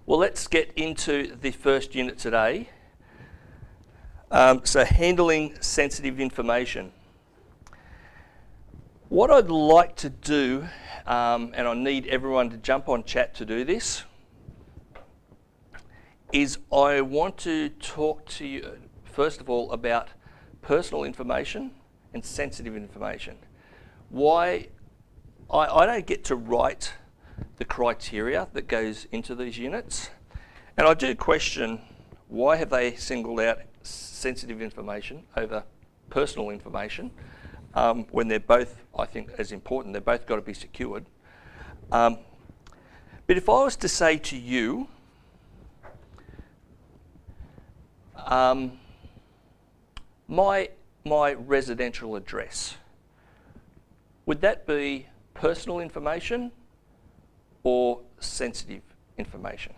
Well, let's get into the first unit today. So handling sensitive information. What I'd like to do, and I need everyone to jump on chat to do this, is I want to talk to you, first of all, about personal information and sensitive information. Why I don't get to write the criteria that goes into these units, and I do question why have they singled out sensitive information over personal information when they're both, I think, as important. They've both got to be secured. But if I was to say to you, my residential address, would that be personal information or sensitive information?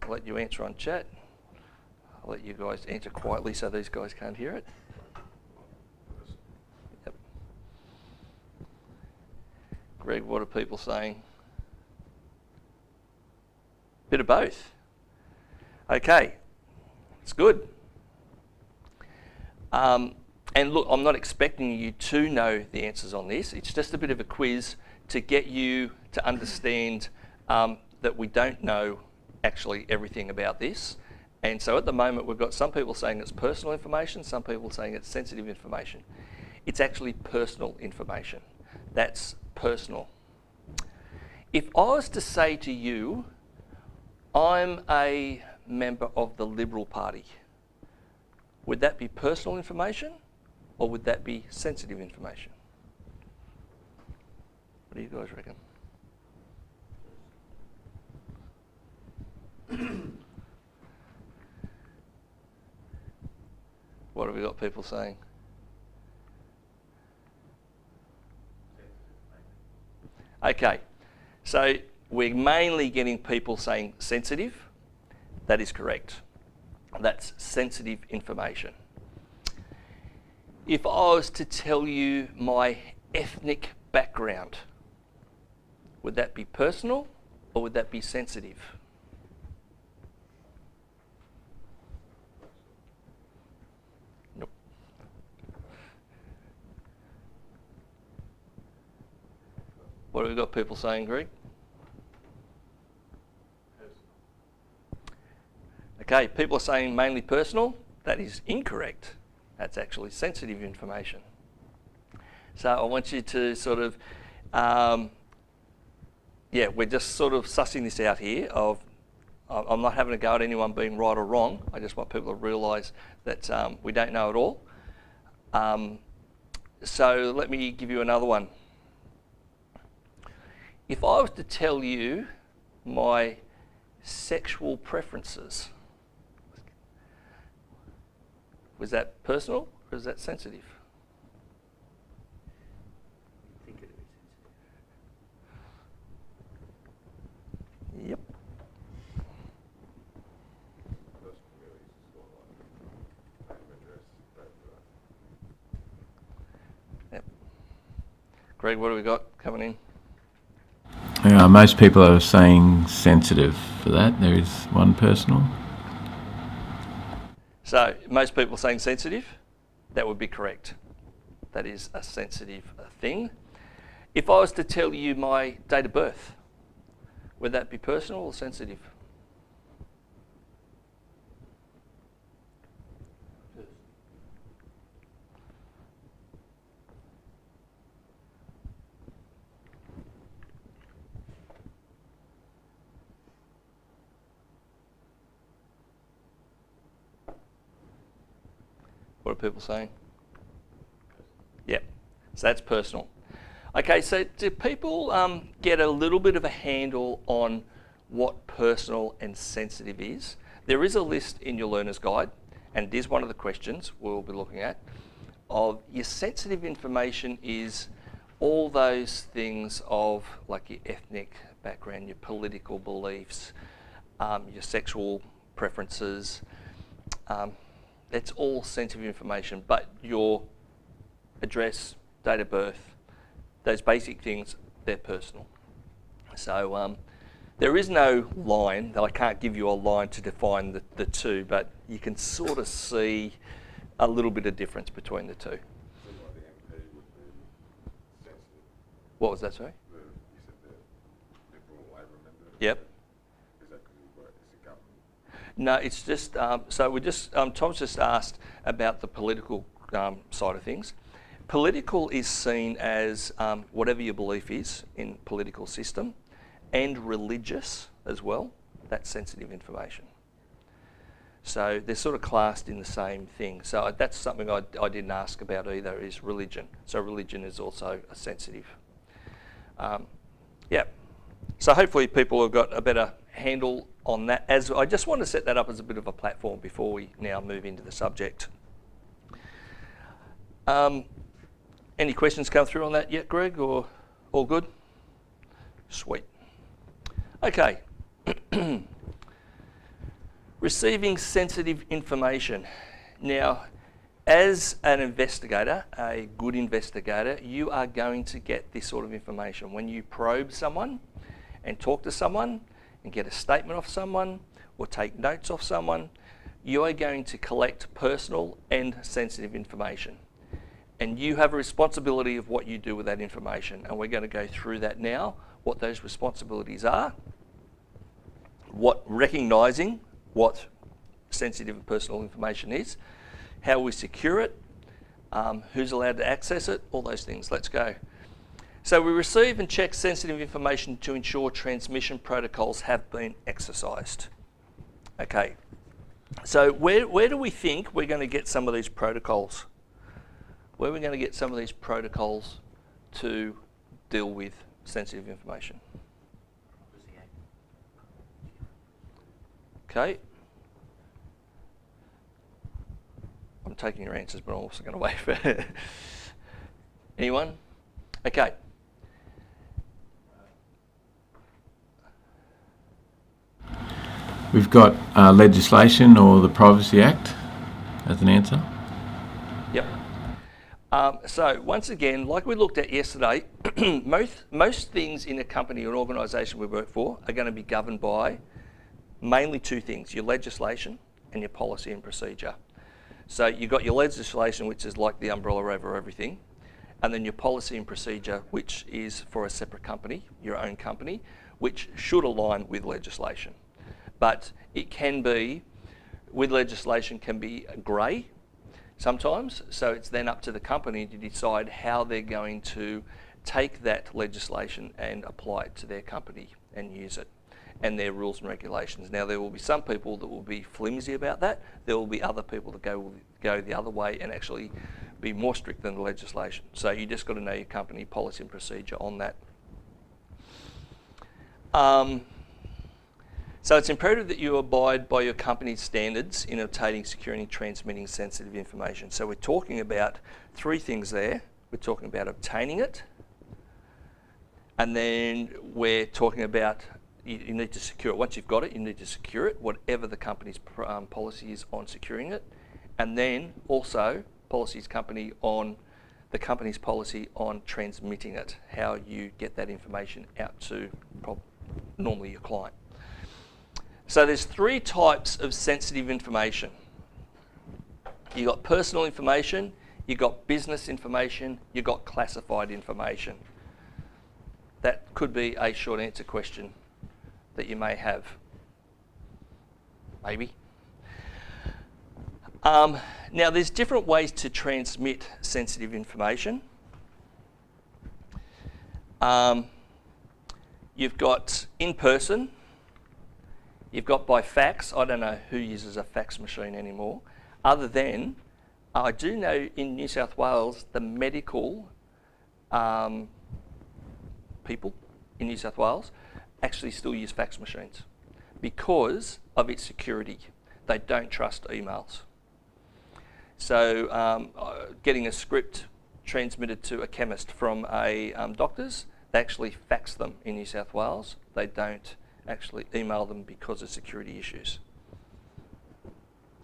I'll let you answer on chat. I'll let you guys answer quietly so these guys can't hear it. Yep. Greg, what are people saying? Bit of both. Okay, it's good. And look, I'm not expecting you to know the answers on this. It's just a bit of a quiz to get you to understand that we don't know actually everything about this. And so at the moment, we've got some people saying it's personal information, some people saying it's sensitive information. It's actually personal information. That's personal. If I was to say to you, I'm a member of the Liberal Party, would that be personal information or would that be sensitive information? What do you guys reckon? What have we got people saying? Okay, so we're mainly getting people saying sensitive. That is correct. That's sensitive information. If I was to tell you my ethnic background, would that be personal or would that be sensitive? Nope. What have we got people saying, Greg? Okay, people are saying mainly personal. That is incorrect. That's actually sensitive information. So I want you to sort of, we're just sort of sussing this out here of, I'm not having a go at anyone being right or wrong. I just want people to realise that we don't know it all. So let me give you another one. If I was to tell you my sexual preferences, was that personal or is that sensitive? I think it would be sensitive. Yep. Yep. Greg, what have we got coming in? Yeah, most people are saying sensitive for that. There is one personal. So most people saying sensitive, that would be correct. That is a sensitive thing. If I was to tell you my date of birth, would that be personal or sensitive? What are people saying? Yep, so that's personal. Okay, so do people get a little bit of a handle on what personal and sensitive is? There is a list in your learner's guide, and it is one of the questions we'll be looking at, of your sensitive information is all those things of like your ethnic background, your political beliefs, your sexual preferences. That's all sensitive information, but your address, date of birth, those basic things, they're personal. So There is no line. I can't give you a line to define the two, but you can sort of see a little bit of difference between the two. So like the MP would be sensitive. What was that, sorry? You said the Liberal Labor member. Yep. Is that because he works as a government? No, it's just, so we just, Tom's just asked about the political side of things. Political is seen as whatever your belief is in political system, and religious as well. That's sensitive information. So they're sort of classed in the same thing. So that's something I didn't ask about either, is religion. So religion is also a sensitive. Yeah. So hopefully people have got a better handle on that. As I just want to set that up as a bit of a platform before we now move into the subject. Any questions come through on that yet, Greg, or all good? Sweet. Okay. Receiving sensitive information. Now, as an investigator, a good investigator, you are going to get this sort of information. When you probe someone and talk to someone and get a statement off someone or take notes off someone, you are going to collect personal and sensitive information. And you have a responsibility of what you do with that information. And we're going to go through that now, what those responsibilities are, recognising what sensitive and personal information is, how we secure it, who's allowed to access it, all those things. Let's go. So we receive and check sensitive information to ensure transmission protocols have been exercised. Okay, so where do we think we're going to get some of these protocols? Where are we going to get some of these protocols to deal with sensitive information? Okay. I'm taking your answers, but I'm also going to wait for it. Anyone? Okay. We've got legislation or the Privacy Act as an answer. Yep. So once again, like we looked at yesterday, most things in a company or an organisation we work for are going to be governed by mainly two things: your legislation and your policy and procedure. So you've got your legislation, which is like the umbrella over everything, and then your policy and procedure, which is for a separate company, your own company, which should align with legislation. But it can be, with legislation, can be grey sometimes, so it's then up to the company to decide how they're going to take that legislation and apply it to their company and use it, and their rules and regulations. Now, there will be some people that will be flimsy about that. There will be other people that go the other way and actually be more strict than the legislation. So you just got to know your company policy and procedure on that. So it's imperative that you abide by your company's standards in obtaining, securing, and transmitting sensitive information. So we're talking about three things there. We're talking about obtaining it, and then we're talking about you need to secure it. Once you've got it, you need to secure it, whatever the company's policy is on securing it, and then also the company's policy on transmitting it, how you get that information out to normally your client. So there's three types of sensitive information. You've got personal information, you've got business information, you've got classified information. That could be a short answer question that you may have. Maybe. Now there's different ways to transmit sensitive information. You've got in person, you've got by fax. I don't know who uses a fax machine anymore, other than I do know in New South Wales the medical people in New South Wales actually still use fax machines because of its security. They don't trust emails. So getting a script transmitted to a chemist from a doctor's, they actually fax them in New South Wales. They don't actually email them because of security issues.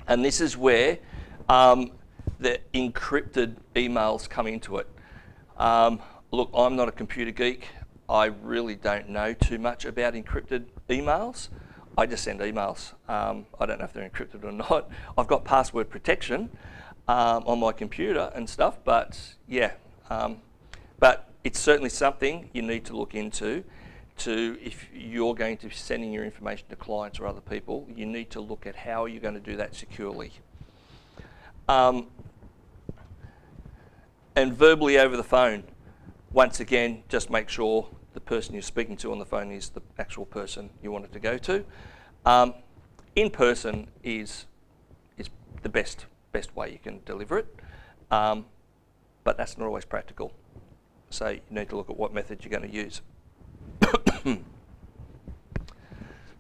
And this is where the encrypted emails come into it. Look, I'm not a computer geek. I really don't know too much about encrypted emails, I just send emails. I don't know if they're encrypted or not. I've got password protection on my computer and stuff, but yeah. But it's certainly something you need to look into. If you're going to be sending your information to clients or other people, you need to look at how you're going to do that securely. And verbally over the phone, once again, just make sure the person you're speaking to on the phone is the actual person you want it to go to. In person is the best way you can deliver it, but that's not always practical. So you need to look at what method you're going to use.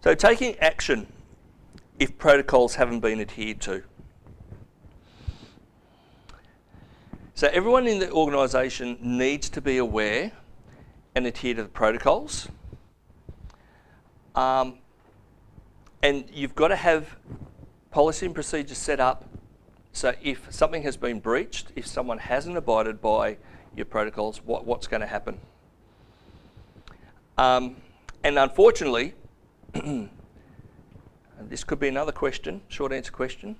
So taking action if protocols haven't been adhered to. So everyone in the organisation needs to be aware and adhere to the protocols. And you've got to have policy and procedures set up so if something has been breached, if someone hasn't abided by your protocols, what's going to happen? And unfortunately, and this could be another question, short answer question.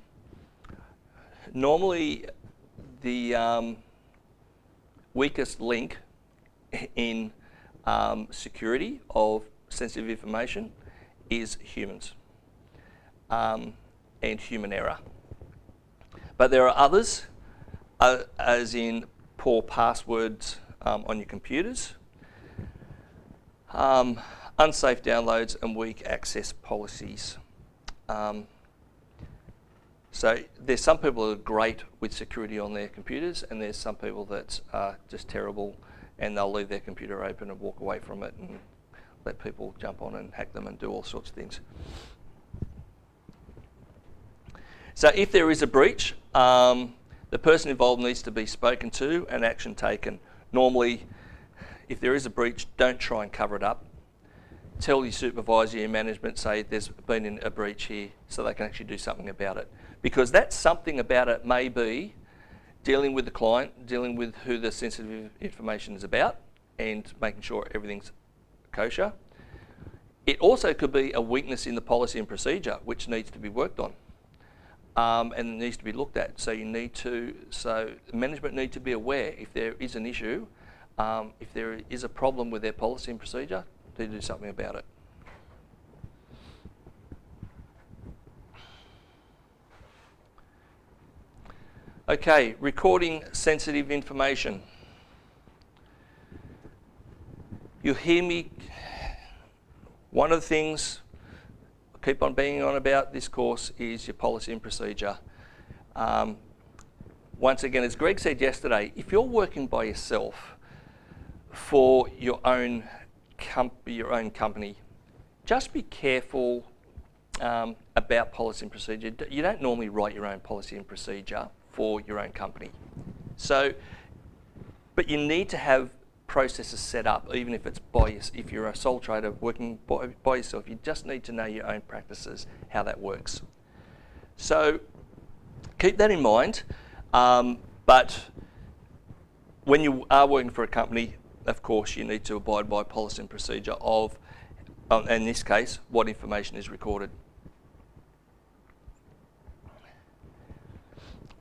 Normally, the weakest link in security of sensitive information is humans and human error. But there are others, as in poor passwords on your computers, unsafe downloads and weak access policies. So there's some people who are great with security on their computers, and there's some people that are just terrible, and they'll leave their computer open and walk away from it and let people jump on and hack them and do all sorts of things. So if there is a breach, the person involved needs to be spoken to and action taken. Normally, if there is a breach, don't try and cover it up. Tell your supervisor, your management, say there's been a breach here, so they can actually do something about it. Because that something about it may be dealing with the client, dealing with who the sensitive information is about, and making sure everything's kosher. It also could be a weakness in the policy and procedure, which needs to be worked on. And it needs to be looked at. So management need to be aware if there is an issue, if there is a problem with their policy and procedure, to do something about it. Okay, recording sensitive information. You'll hear me, one of the things I keep on banging on about this course is your policy and procedure. Once again, as Greg said yesterday, if you're working by yourself for your own company, just be careful about policy and procedure. You don't normally write your own policy and procedure for your own company. So, but you need to have processes set up, even if it's if you're a sole trader working by yourself, you just need to know your own practices, how that works. So keep that in mind, but when you are working for a company, of course, you need to abide by policy and procedure of, in this case, what information is recorded.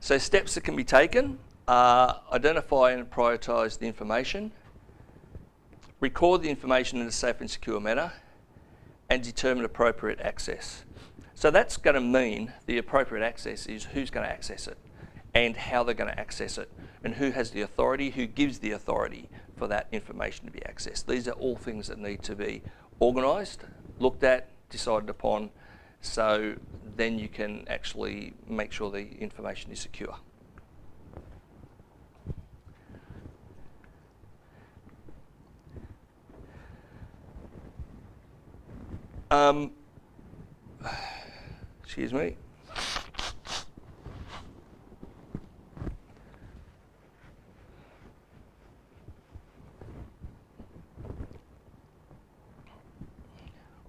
So steps that can be taken are identify and prioritise the information, record the information in a safe and secure manner, and determine appropriate access. So that's going to mean the appropriate access is who's going to access it and how they're going to access it and who has the authority, who gives the authority for that information to be accessed. These are all things that need to be organised, looked at, decided upon, so then you can actually make sure the information is secure. Excuse me.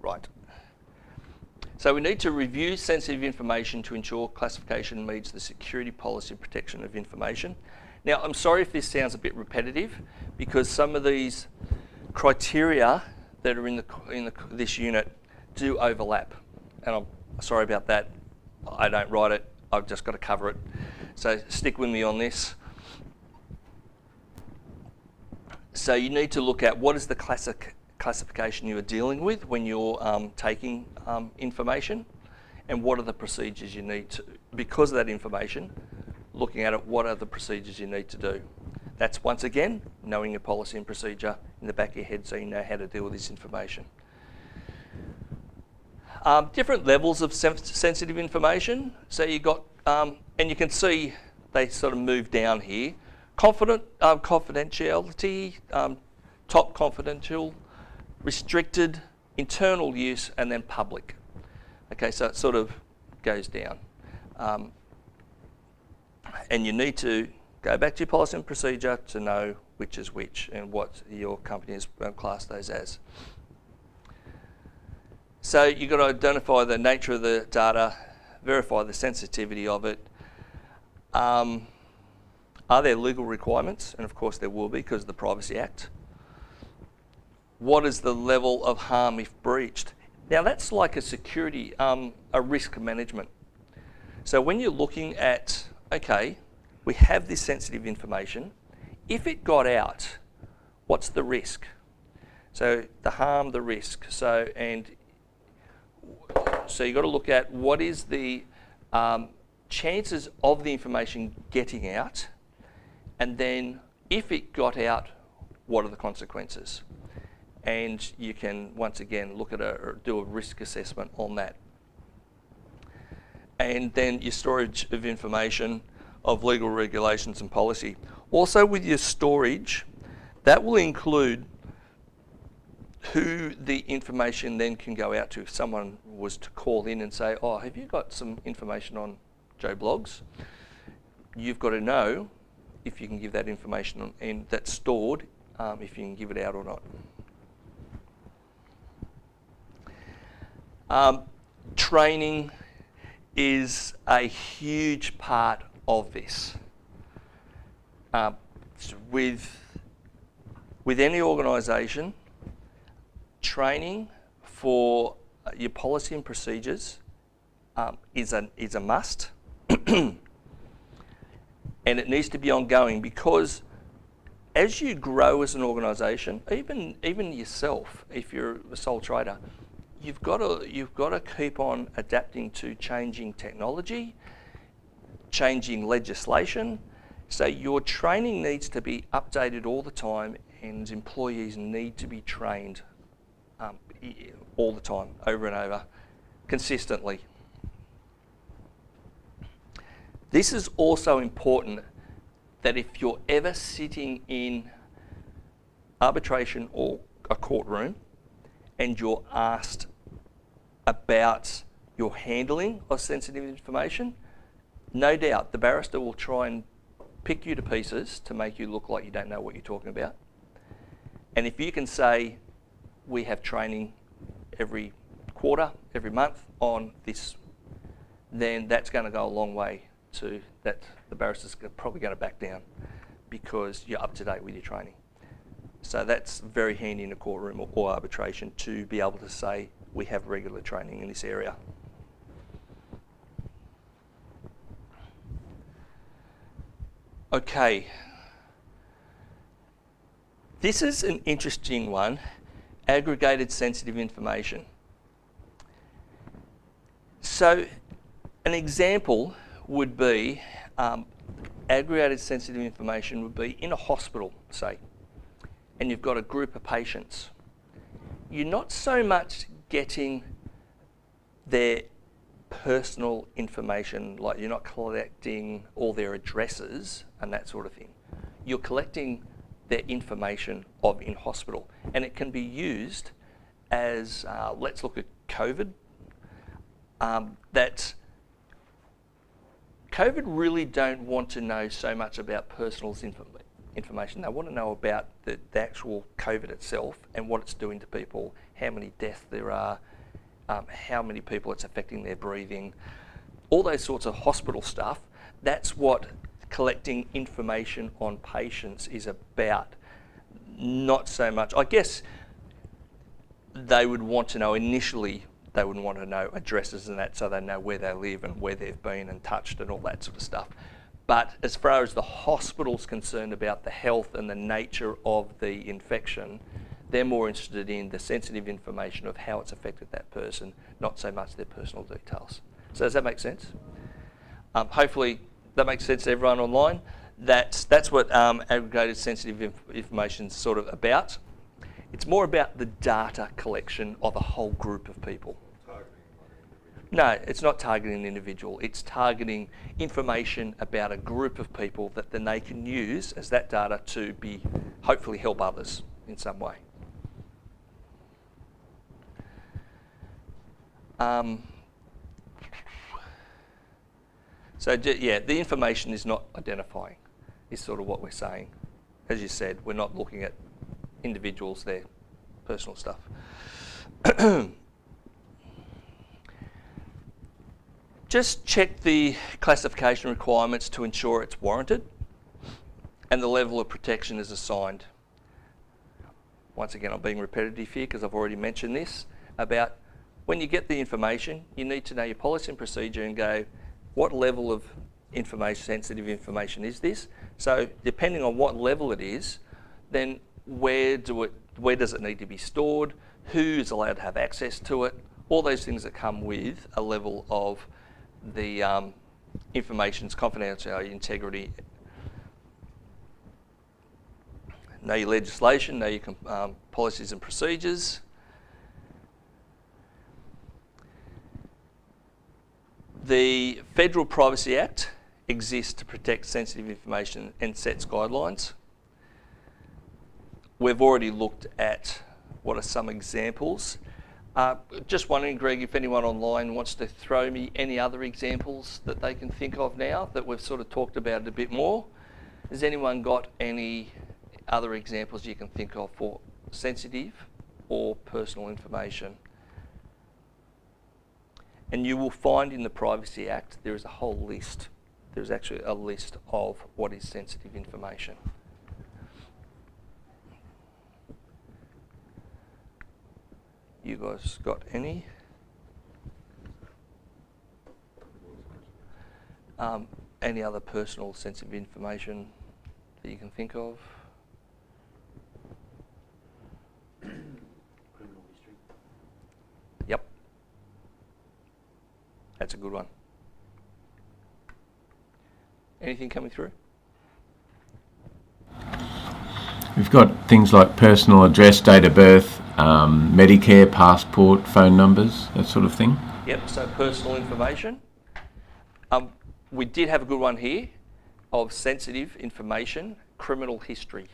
Right. So we need to review sensitive information to ensure classification meets the security policy and protection of information. Now, I'm sorry if this sounds a bit repetitive, because some of these criteria that are in this unit do overlap. And I'm sorry about that. I don't write it. I've just got to cover it. So stick with me on this. So you need to look at what is the classification you are dealing with when you're taking information, and what are the procedures you need to, because of that information, looking at it, what are the procedures you need to do. That's, once again, knowing your policy and procedure in the back of your head so you know how to deal with this information. Different levels of sensitive information. So you got, and you can see they sort of move down here. Confidentiality, top confidential, restricted, internal use, and then public. Okay, so it sort of goes down. And you need to go back to your policy and procedure to know which is which and what your company has classed those as. So you've got to identify the nature of the data, verify the sensitivity of it. Are there legal requirements? And of course there will be because of the Privacy Act. What is the level of harm if breached? Now that's like a security, a risk management. So when you're looking at, okay, we have this sensitive information. If it got out, what's the risk? So the harm, the risk. So you've got to look at what is the chances of the information getting out, and then if it got out, what are the consequences? And you can, once again, look at or do a risk assessment on that. And then your storage of information, of legal regulations and policy. Also with your storage, that will include who the information then can go out to. If someone was to call in and say, oh, have you got some information on Joe Bloggs? You've got to know if you can give that information on, and that's stored, if you can give it out or not. Training is a huge part of this. With any organisation, training for your policy and procedures is a must. And it needs to be ongoing, because as you grow as an organisation, even yourself, if you're a sole trader, you've got to keep on adapting to changing technology, changing legislation. So your training needs to be updated all the time, and employees need to be trained all the time, over and over, consistently. This is also important, that if you're ever sitting in arbitration or a courtroom and you're asked about your handling of sensitive information, no doubt the barrister will try and pick you to pieces to make you look like you don't know what you're talking about. And if you can say, we have training every quarter, every month on this, then that's going to go a long way to that. The barrister's probably going to back down because you're up to date with your training. So that's very handy in a courtroom or arbitration, to be able to say, we have regular training in this area. Okay. This is an interesting one, aggregated sensitive information. So an example would be, aggregated sensitive information would be in a hospital, say, and you've got a group of patients. You're not so much getting their personal information, like you're not collecting all their addresses and that sort of thing. You're collecting their information of in hospital, and it can be used as, let's look at COVID. That COVID really don't want to know so much about personal information. They want to know about the actual COVID itself and what it's doing to people, how many deaths there are, how many people it's affecting their breathing, all those sorts of hospital stuff. That's what collecting information on patients is about. Not so much, I guess they would want to know initially, they wouldn't want to know addresses and that, so they know where they live and where they've been and touched and all that sort of stuff. But as far as the hospital's concerned about the health and the nature of the infection, they're more interested in the sensitive information of how it's affected that person, not so much their personal details. So does that make sense? Hopefully that makes sense to everyone online. That's what aggregated sensitive information is sort of about. It's more about the data collection of a whole group of people. Targeting one individual. No, it's not targeting an individual. It's targeting information about a group of people that then they can use as that data to be hopefully help others in some way. So yeah, the information is not identifying, is sort of what we're saying. As you said, we're not looking at individuals, their personal stuff. Just check the classification requirements to ensure it's warranted and the level of protection is assigned. Once again, I'm being repetitive here because I've already mentioned this about when you get the information, you need to know your policy and procedure and go, what level of information, sensitive information is this? So depending on what level it is, then where does it need to be stored? Who is allowed to have access to it? All those things that come with a level of the information's confidentiality, integrity. Know your legislation, know your policies and procedures. The Federal Privacy Act exists to protect sensitive information and sets guidelines. We've already looked at what are some examples. Just wondering, Greg, if anyone online wants to throw me any other examples that they can think of now that we've sort of talked about it a bit more. Has anyone got any other examples you can think of for sensitive or personal information? And you will find in the Privacy Act there is a whole list. There's actually a list of what is sensitive information. You guys got any? Any other personal sensitive information that you can think of? Criminal history. Yep. That's a good one. Anything coming through? We've got things like personal address, date of birth, Medicare, passport, phone numbers, that sort of thing. Yep, so personal information. We did have a good one here of sensitive information, criminal history.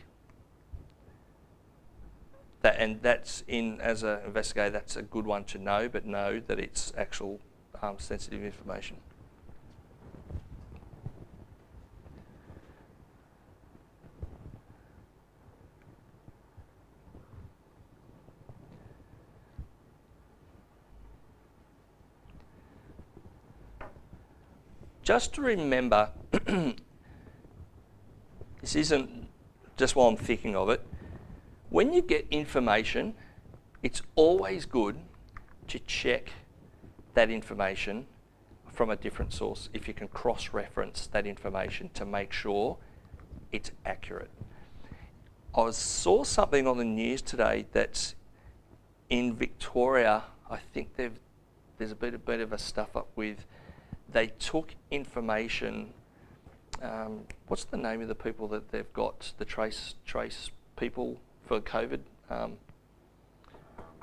And that's as an investigator, that's a good one to know, but know that it's actual sensitive information. Just to remember, this isn't just while I'm thinking of it, when you get information, it's always good to check that information from a different source if you can cross-reference that information to make sure it's accurate. I saw something on the news today that's in Victoria. I think there's a bit of a stuff up with. They took information. What's the name of the people that they've got? The trace people for COVID.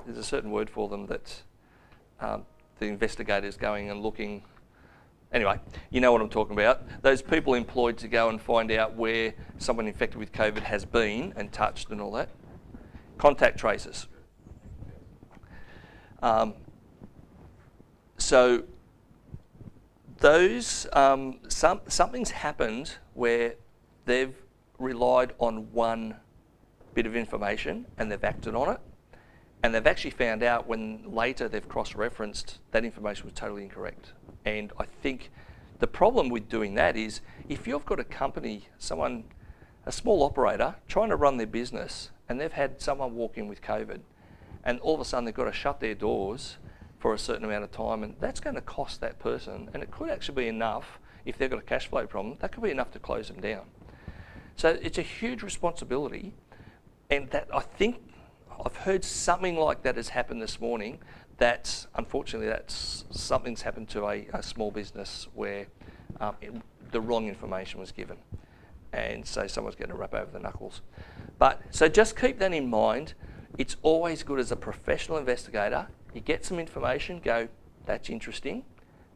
There's a certain word for them that the investigators going and looking. Anyway, you know what I'm talking about. Those people employed to go and find out where someone infected with COVID has been and touched and all that. Contact tracers. So those something's happened where they've relied on one bit of information and they've acted on it, and they've actually found out when later they've cross-referenced that information was totally incorrect. And I think the problem with doing that is if you've got a company, a small operator trying to run their business, and they've had someone walk in with COVID, and all of a sudden they've got to shut their doors for a certain amount of time, and that's going to cost that person, and it could actually be enough, if they've got a cash flow problem, that could be enough to close them down. So it's a huge responsibility, and that I think I've heard something like that has happened this morning. That unfortunately, something's happened to a small business where the wrong information was given, and so someone's getting a rap over the knuckles. But so just keep that in mind. It's always good as a professional investigator. You get some information, go, that's interesting.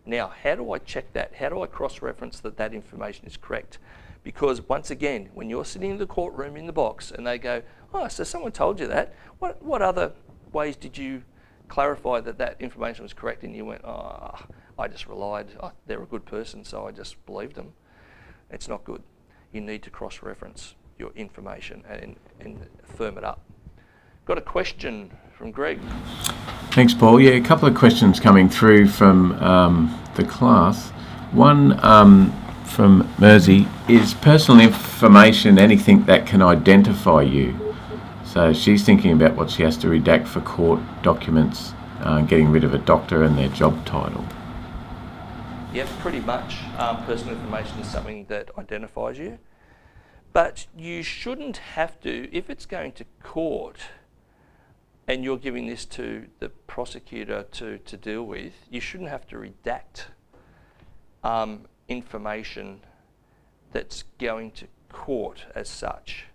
Now, how do I check that? How do I cross-reference that information is correct? Because once again, when you're sitting in the courtroom in the box and they go, oh, so someone told you that, what other ways did you clarify that information was correct? And you went, oh, I just relied, they're a good person, so I just believed them. It's not good. You need to cross-reference your information and firm it up. Got a question from Greg. Thanks, Paul. Yeah, a couple of questions coming through from the class. One from Mersey, is personal information anything that can identify you? So she's thinking about what she has to redact for court documents, getting rid of a doctor and their job title. Yep, pretty much. Personal information is something that identifies you. But you shouldn't have to, if it's going to court and you're giving this to the prosecutor to deal with, you shouldn't have to redact information that's going to court as such.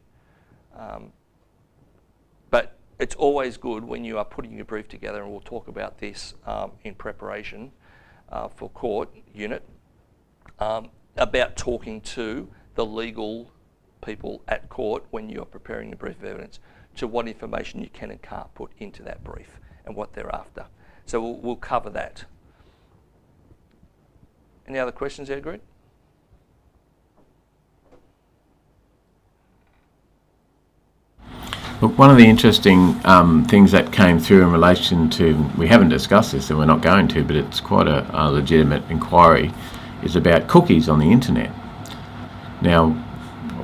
But it's always good when you are putting your brief together, and we'll talk about this in preparation for court unit, about talking to the legal people at court when you're preparing the brief of evidence, to what information you can and can't put into that brief and what they're after. So we'll cover that. Any other questions there, Greg? Look, one of the interesting things that came through in relation to, we haven't discussed this and we're not going to, but it's quite a legitimate inquiry, is about cookies on the internet. Now,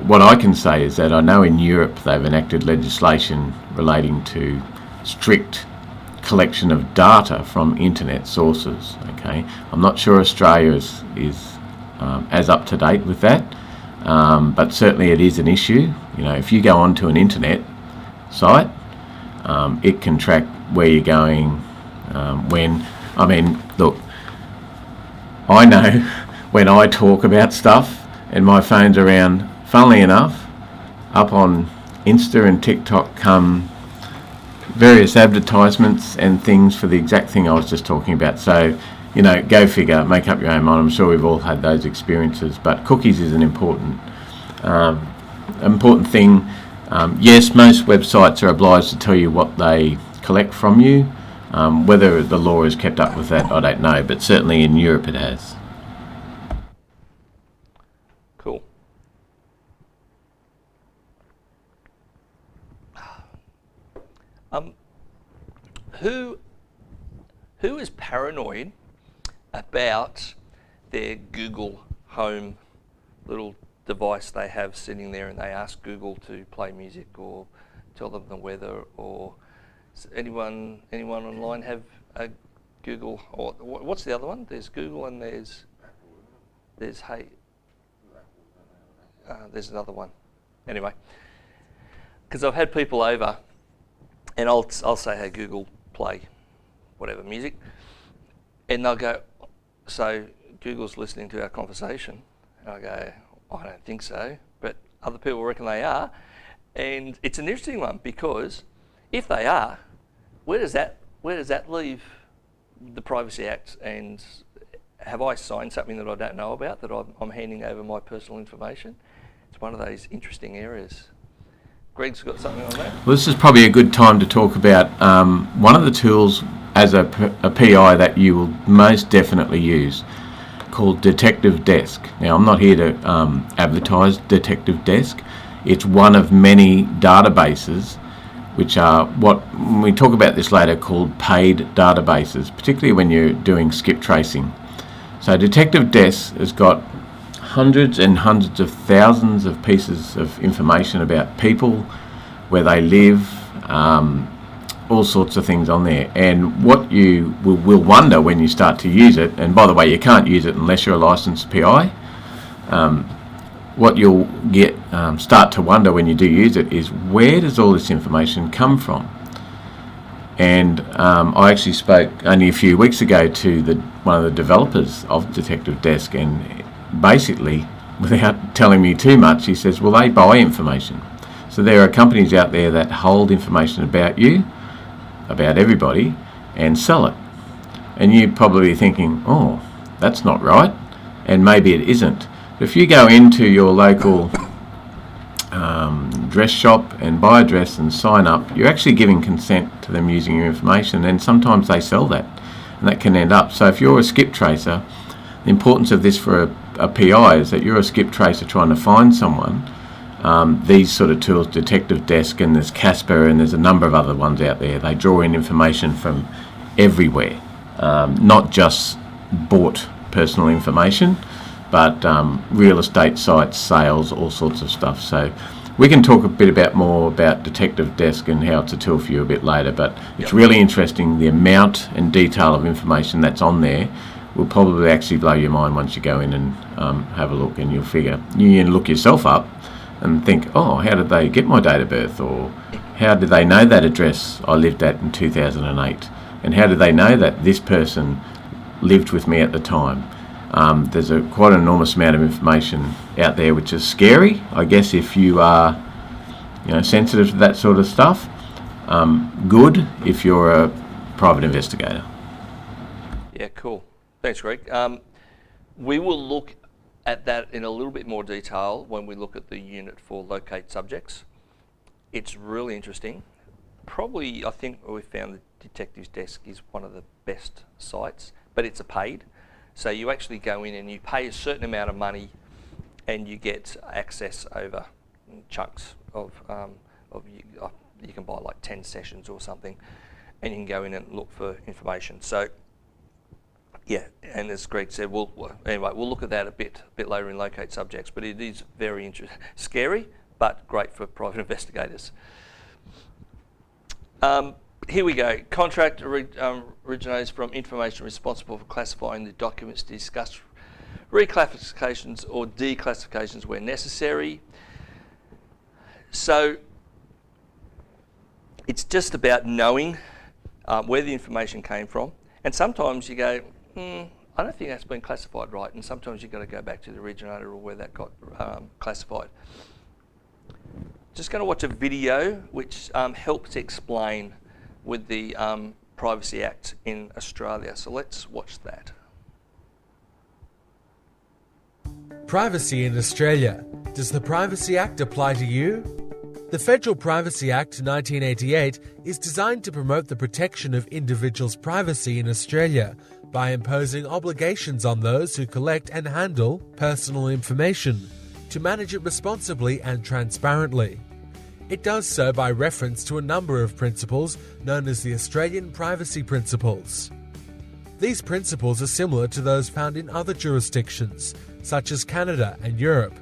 what I can say is that I know in Europe they've enacted legislation relating to strict collection of data from internet sources. Okay, I'm not sure Australia is as up to date with that, but certainly it is an issue. You know, if you go onto an internet site, it can track where you're going, when. I mean, look, I know when I talk about stuff and my phone's around, funnily enough, up on Insta and TikTok come various advertisements and things for the exact thing I was just talking about. So, you know, go figure, make up your own mind. I'm sure we've all had those experiences, but cookies is an important thing. Yes, most websites are obliged to tell you what they collect from you. Whether the law has kept up with that, I don't know, but certainly in Europe it has. Cool. Who is paranoid about their Google Home little device they have sitting there, and they ask Google to play music or tell them the weather? Or anyone online have a Google, or what's the other one? There's Google and there's there's another one. Anyway, because I've had people over, and I'll say, hey Google, play whatever music, and they'll go, so Google's listening to our conversation. And I go, I don't think so, but other people reckon they are. And it's an interesting one, because if they are, where does that leave the Privacy Act? And have I signed something that I don't know about, that I'm handing over my personal information? It's one of those interesting areas. Greg's got something on that? Well, this is probably a good time to talk about one of the tools as a PI that you will most definitely use, called Detective Desk. Now, I'm not here to advertise Detective Desk. It's one of many databases which are what, when we talk about this later, called paid databases, particularly when you're doing skip tracing. So Detective Desk has got hundreds and hundreds of thousands of pieces of information about people, where they live, all sorts of things on there. And what you will wonder when you start to use it, and by the way, you can't use it unless you're a licensed PI. What you'll start to wonder when you do use it is, where does all this information come from? And I actually spoke only a few weeks ago to one of the developers of Detective Desk, and basically, without telling me too much, he says, well, they buy information. So there are companies out there that hold information about you, about everybody, and sell it. And you're probably thinking, oh, that's not right, and maybe it isn't. But if you go into your local dress shop and buy a dress and sign up, you're actually giving consent to them using your information, and sometimes they sell that, and that can end up. So if you're a skip tracer, the importance of this for a PI is that you're a skip tracer trying to find someone. These sort of tools, Detective Desk, and there's Casper, and there's a number of other ones out there, they draw in information from everywhere, not just bought personal information, but real estate sites, sales, all sorts of stuff. So we can talk a bit more about Detective Desk and how it's a tool for you a bit later, but it's really interesting. The amount and detail of information that's on there will probably actually blow your mind once you go in and have a look, and you'll figure, you can look yourself up and think, oh, how did they get my date of birth, or how did they know that address I lived at in 2008, and how did they know that this person lived with me at the time? There's quite an enormous amount of information out there, which is scary, I guess, if you are sensitive to that sort of stuff. Good if you're a private investigator. Yeah, cool. Thanks, Greg. We will look at that in a little bit more detail when we look at the unit for locate subjects. It's really interesting. Probably, I think we found the Detective's Desk is one of the best sites, but it's a paid. So you actually go in and you pay a certain amount of money, and you get access over chunks of you can buy like 10 sessions or something, and you can go in and look for information. So yeah, and as Greg said, we'll look at that a bit later in locate subjects, but it is very interesting, scary, but great for private investigators. Here we go. Contract originates from information responsible for classifying the documents to discuss reclassifications or declassifications where necessary. So it's just about knowing where the information came from, and sometimes you go, I don't think that's been classified right, and sometimes you've got to go back to the originator or where that got classified. Just going to watch a video which helps explain with the Privacy Act in Australia. So let's watch that. Privacy in Australia. Does the Privacy Act apply to you? The Federal Privacy Act 1988 is designed to promote the protection of individuals' privacy in Australia by imposing obligations on those who collect and handle personal information to manage it responsibly and transparently. It does so by reference to a number of principles known as the Australian Privacy Principles. These principles are similar to those found in other jurisdictions, such as Canada and Europe.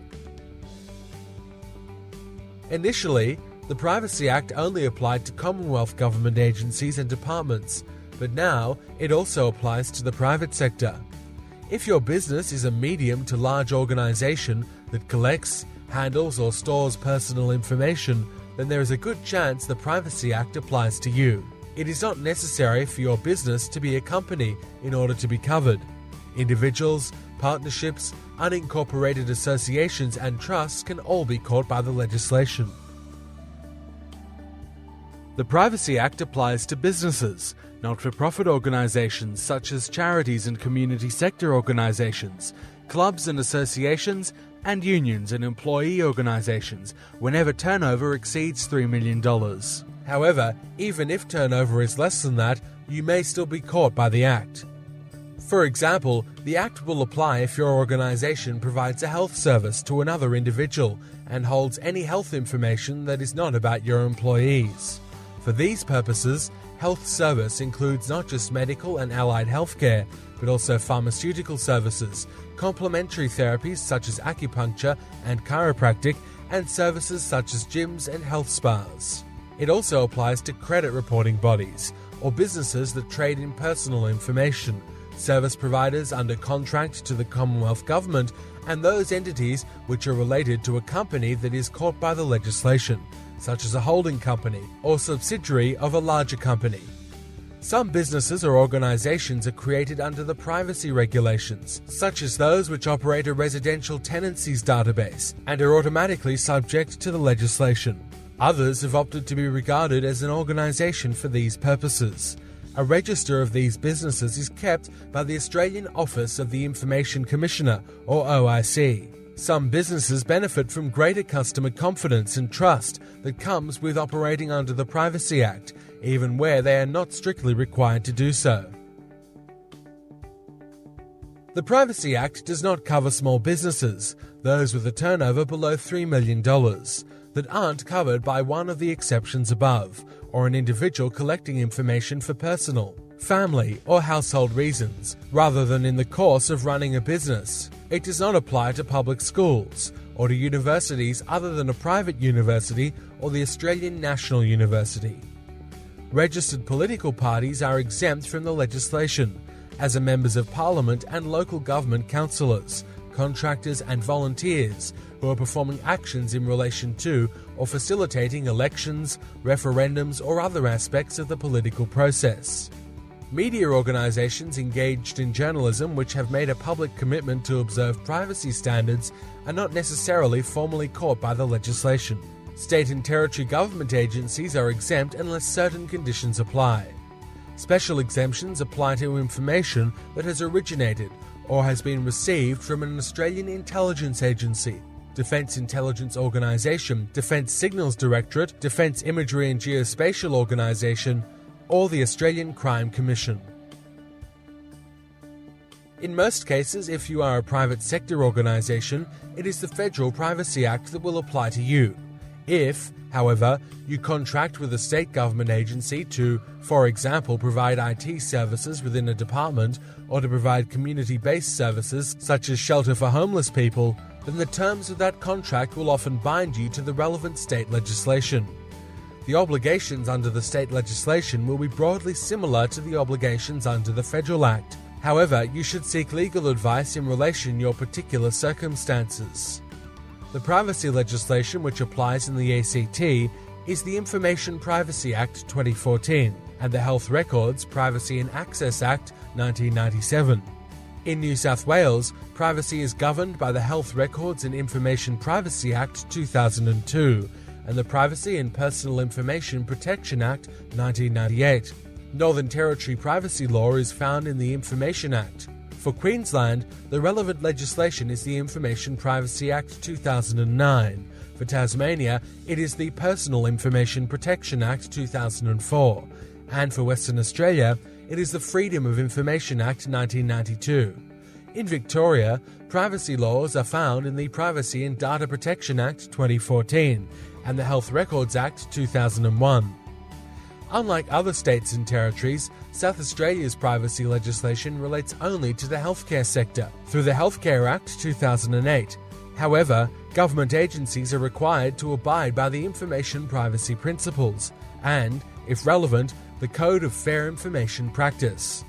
Initially, the Privacy Act only applied to Commonwealth government agencies and departments, but now it also applies to the private sector. If your business is a medium to large organisation that collects, handles or stores personal information, then there is a good chance the Privacy Act applies to you. It is not necessary for your business to be a company in order to be covered. Individuals, partnerships, unincorporated associations and trusts can all be caught by the legislation. The Privacy Act applies to businesses, not-for-profit organisations such as charities and community sector organisations, clubs and associations, and unions and employee organisations whenever turnover exceeds $3 million. However, even if turnover is less than that, you may still be caught by the Act. For example, the Act will apply if your organisation provides a health service to another individual and holds any health information that is not about your employees. For these purposes, health service includes not just medical and allied healthcare, but also pharmaceutical services, complementary therapies such as acupuncture and chiropractic, and services such as gyms and health spas. It also applies to credit reporting bodies or businesses that trade in personal information, service providers under contract to the Commonwealth Government, and those entities which are related to a company that is caught by the legislation, such as a holding company or subsidiary of a larger company. Some businesses or organisations are created under the privacy regulations, such as those which operate a residential tenancies database and are automatically subject to the legislation. Others have opted to be regarded as an organisation for these purposes. A register of these businesses is kept by the Australian Office of the Information Commissioner, or OIC. Some businesses benefit from greater customer confidence and trust that comes with operating under the Privacy Act, even where they are not strictly required to do so. The Privacy Act does not cover small businesses, those with a turnover below $3 million, that aren't covered by one of the exceptions above, or an individual collecting information for personal, family, or household reasons, rather than in the course of running a business. It does not apply to public schools, or to universities other than a private university or the Australian National University. Registered political parties are exempt from the legislation, as are members of Parliament and local government councillors, contractors and volunteers who are performing actions in relation to or facilitating elections, referendums or other aspects of the political process. Media organisations engaged in journalism which have made a public commitment to observe privacy standards are not necessarily formally caught by the legislation. State and territory government agencies are exempt unless certain conditions apply. Special exemptions apply to information that has originated or has been received from an Australian intelligence agency, Defence Intelligence Organisation, Defence Signals Directorate, Defence Imagery and Geospatial Organisation, or the Australian Crime Commission. In most cases, if you are a private sector organisation, it is the Federal Privacy Act that will apply to you. If, however, you contract with a state government agency to, for example, provide IT services within a department or to provide community-based services such as shelter for homeless people, then the terms of that contract will often bind you to the relevant state legislation. The obligations under the state legislation will be broadly similar to the obligations under the Federal Act. However, you should seek legal advice in relation to your particular circumstances. The privacy legislation which applies in the ACT is the Information Privacy Act 2014 and the Health Records Privacy and Access Act 1997. In New South Wales, privacy is governed by the Health Records and Information Privacy Act 2002 and the Privacy and Personal Information Protection Act 1998. Northern Territory privacy law is found in the Information Act. For Queensland, the relevant legislation is the Information Privacy Act 2009. For Tasmania, it is the Personal Information Protection Act 2004. And for Western Australia, it is the Freedom of Information Act 1992. In Victoria, privacy laws are found in the Privacy and Data Protection Act 2014 and the Health Records Act 2001. Unlike other states and territories, South Australia's privacy legislation relates only to the healthcare sector through the Healthcare Act 2008. However, government agencies are required to abide by the information privacy principles and, if relevant, the Code of Fair Information Practice.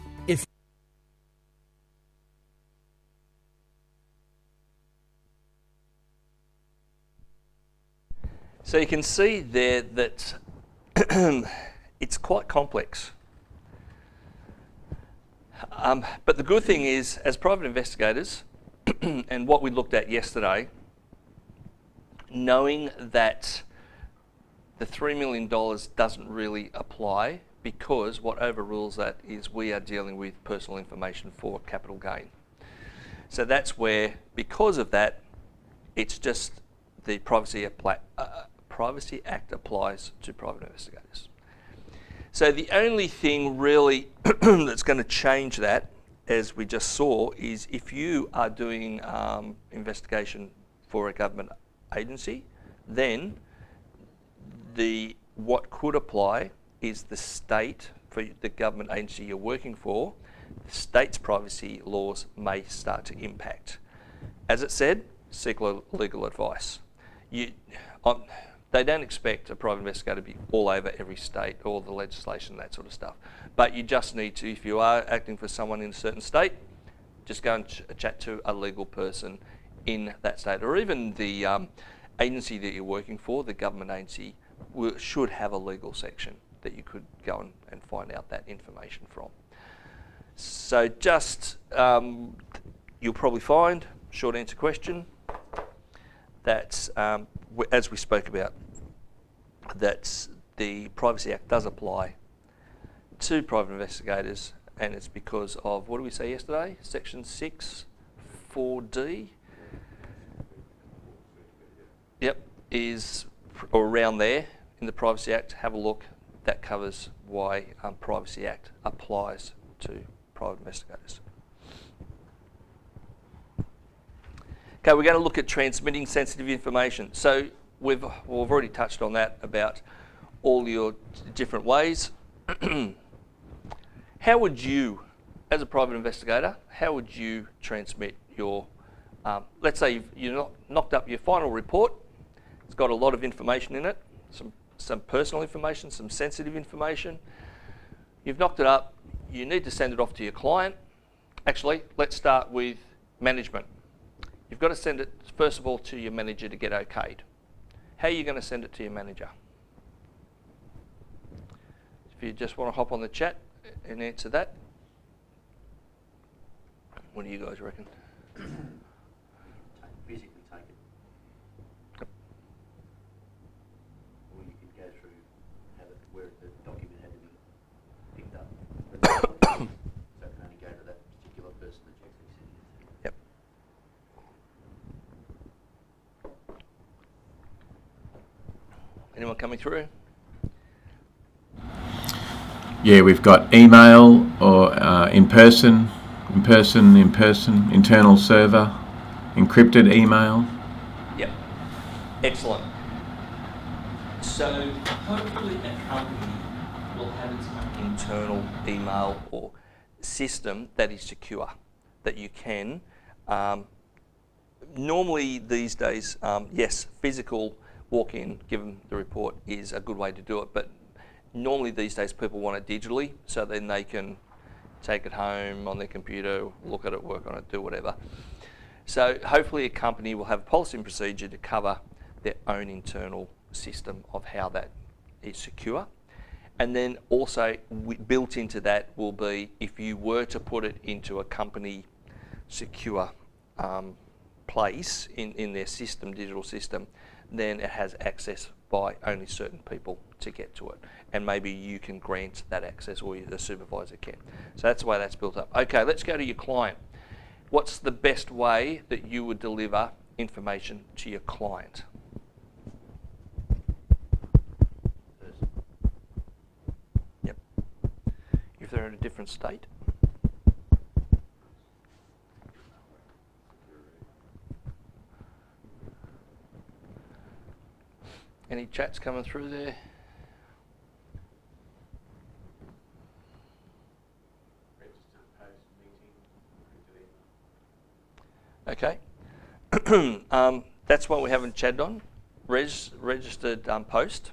So you can see there that it's quite complex. But the good thing is, as private investigators, and what we looked at yesterday, knowing that the $3 million doesn't really apply because what overrules that is we are dealing with personal information for capital gain. So that's where, because of that, it's just the Privacy Act applies to private investigators. So the only thing really that's going to change that, as we just saw, is if you are doing investigation for a government agency, then what could apply is the state, for the government agency you're working for, the state's privacy laws may start to impact. As it said, seek legal advice. They don't expect a private investigator to be all over every state, all the legislation, that sort of stuff. But you just need to, if you are acting for someone in a certain state, just go and chat to a legal person in that state, or even the agency that you're working for, the government agency, should have a legal section that you could go and find out that information from. So just, you'll probably find, short answer question, that as we spoke about, that the Privacy Act does apply to private investigators, and it's because of, what did we say yesterday? Section 6, 4D? Yep, is around there in the Privacy Act. Have a look. That covers why Privacy Act applies to private investigators. Okay, we're going to look at transmitting sensitive information. So we've already touched on that about all your different ways. How would you, as a private investigator, how would you transmit your, let's say you've knocked up your final report. It's got a lot of information in it, some personal information, some sensitive information. You've knocked it up. You need to send it off to your client. Actually, let's start with management. You've got to send it, first of all, to your manager to get okayed. How are you going to send it to your manager? If you just want to hop on the chat and answer that. What do you guys reckon? Physically take it. Yep. Or you could go through where the document had to be picked up. So it can only go to that particular person that you're actually sending it to. Yep. Anyone coming through? Yeah, we've got email or in person, internal server, encrypted email. Yep. Excellent. So hopefully a company will have its own internal email or system that is secure, that you can. Normally these days, yes, physical walk-in, give them the report is a good way to do it, but normally these days people want it digitally, so then they can take it home on their computer, look at it, work on it, do whatever. So hopefully a company will have a policy and procedure to cover their own internal system of how that is secure. And then also built into that will be, if you were to put it into a company secure place in their system, digital system, then it has access by only certain people to get to it. And maybe you can grant that access, or the supervisor can. So that's the way that's built up. Okay, let's go to your client. What's the best way that you would deliver information to your client? Yep. If they're in a different state. Any chats coming through there? Okay. That's what we haven't chatted on. Registered post